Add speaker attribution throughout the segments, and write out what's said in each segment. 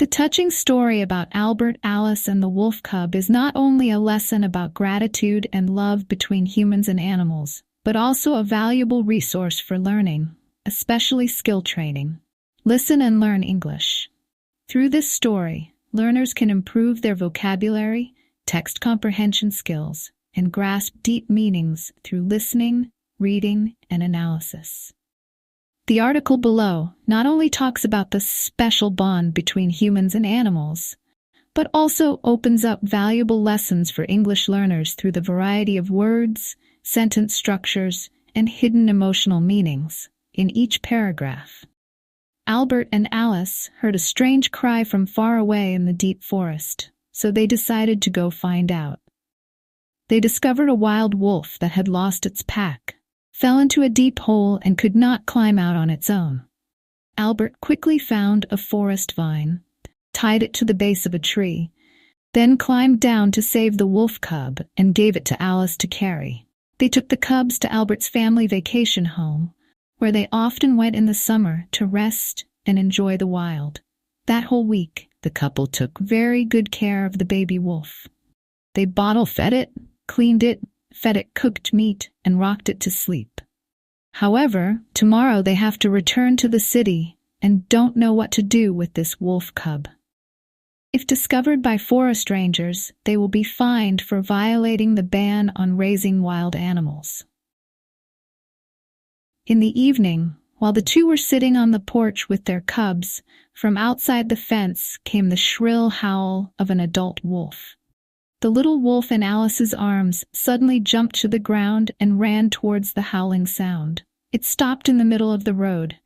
Speaker 1: The touching story about Albert, Alice, and the wolf cub is not only a lesson about gratitude and love between humans and animals, but also a valuable resource for learning, especially skill training. Listen and learn English. Through this story, learners can improve their vocabulary, text comprehension skills, and grasp deep meanings through listening, reading, and analysis. The article below not only talks about the special bond between humans and animals, but also opens up valuable lessons for English learners through the variety of words, sentence structures, and hidden emotional meanings in each paragraph. Albert and Alice heard a strange cry from far away in the deep forest, so they decided to go find out. They discovered a wild wolf that had lost its pack, fell into a deep hole, and could not climb out on its own. Albert quickly found a forest vine, tied it to the base of a tree, then climbed down to save the wolf cub and gave it to Alice to carry. They took the cubs to Albert's family vacation home, where they often went in the summer to rest and enjoy the wild. That whole week, the couple took very good care of the baby wolf. They bottle-fed it, cleaned it, fed it cooked meat, and rocked it to sleep. However, tomorrow they have to return to the city and don't know what to do with this wolf cub. If discovered by forest rangers, they will be fined for violating the ban on raising wild animals. In the evening, while the two were sitting on the porch with their cubs, from outside the fence came the shrill howl of an adult wolf. The little wolf in Alice's arms suddenly jumped to the ground and ran towards the howling sound. It stopped in the middle of the road,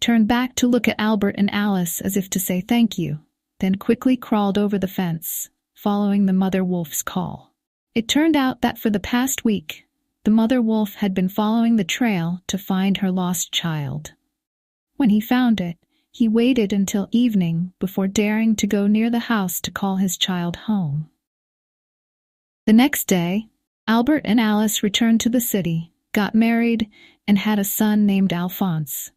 Speaker 1: turned back to look at Albert and Alice as if to say thank you, then quickly crawled over the fence, following the mother wolf's call. It turned out that for the past week, the mother wolf had been following the trail to find her lost child. When he found it, he waited until evening before daring to go near the house to call his child home. The next day, Albert and Alice returned to the city, got married, and had a son named Alfonse.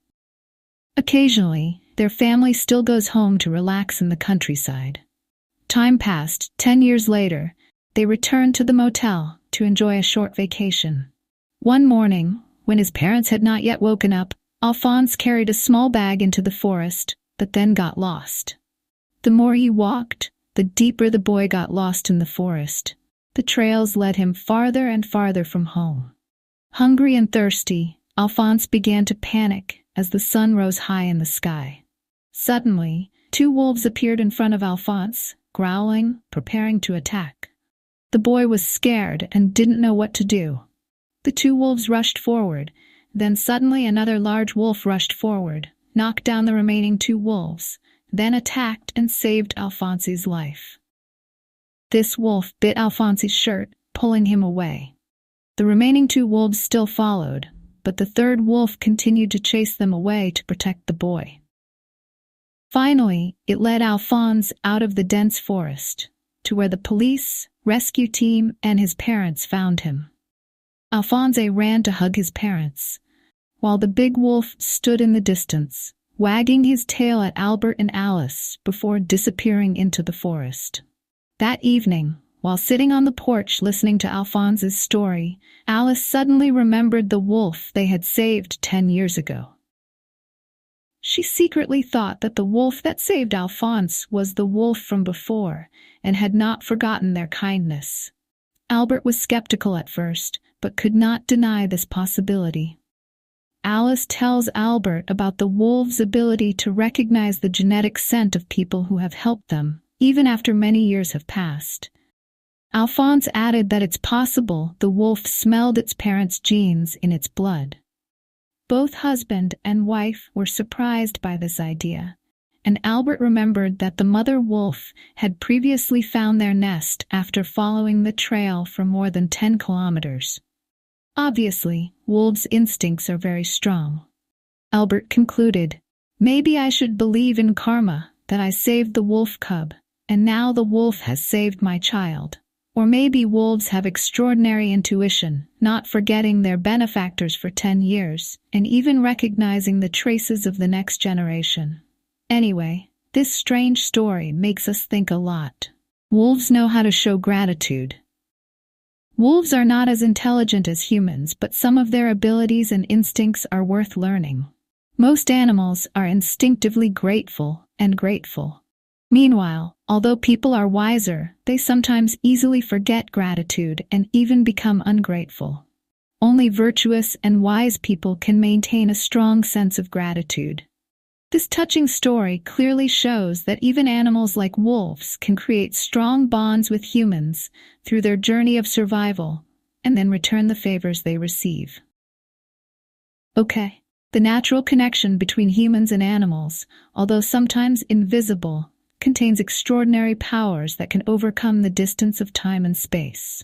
Speaker 1: Occasionally, their family still goes home to relax in the countryside. Time passed. 10 years later, they returned to the motel to enjoy a short vacation. One morning, when his parents had not yet woken up, Alfonse carried a small bag into the forest, but then got lost. The more he walked, the deeper the boy got lost in the forest. The trails led him farther and farther from home. Hungry and thirsty, Alfonse began to panic as the sun rose high in the sky. Suddenly, 2 wolves appeared in front of Alfonse, growling, preparing to attack. The boy was scared and didn't know what to do. The 2 wolves rushed forward. Then suddenly another large wolf rushed forward, knocked down the remaining 2 wolves, then attacked and saved Alfonse's life. This wolf bit Alfonse's shirt, pulling him away. The remaining 2 wolves still followed, but the 3rd wolf continued to chase them away to protect the boy. Finally, it led Alfonse out of the dense forest, to where the police, rescue team, and his parents found him. Alfonse ran to hug his parents, while the big wolf stood in the distance, wagging his tail at Albert and Alice before disappearing into the forest. That evening, while sitting on the porch listening to Alfonse's story, Alice suddenly remembered the wolf they had saved 10 years ago. She secretly thought that the wolf that saved Alfonse was the wolf from before and had not forgotten their kindness. Albert was skeptical at first, but could not deny this possibility. Alice tells Albert about the wolves' ability to recognize the genetic scent of people who have helped them, even after many years have passed. Alfonse added that it's possible the wolf smelled its parents' genes in its blood. Both husband and wife were surprised by this idea, and Albert remembered that the mother wolf had previously found their nest after following the trail for more than 10 kilometers. Obviously, wolves' instincts are very strong. Albert concluded, "Maybe I should believe in karma, that I saved the wolf cub, and now the wolf has saved my child. Or maybe wolves have extraordinary intuition, not forgetting their benefactors for 10 years, and even recognizing the traces of the next generation. Anyway, This strange story makes us think a lot. Wolves know how to show gratitude. Wolves are not as intelligent as humans, but some of their abilities and instincts are worth learning. Most animals are instinctively grateful. Meanwhile, although people are wiser, they sometimes easily forget gratitude and even become ungrateful. Only virtuous and wise people can maintain a strong sense of gratitude. This touching story clearly shows that even animals like wolves can create strong bonds with humans through their journey of survival and then return the favors they receive. Okay, the natural connection between humans and animals, although sometimes invisible, contains extraordinary powers that can overcome the distance of time and space.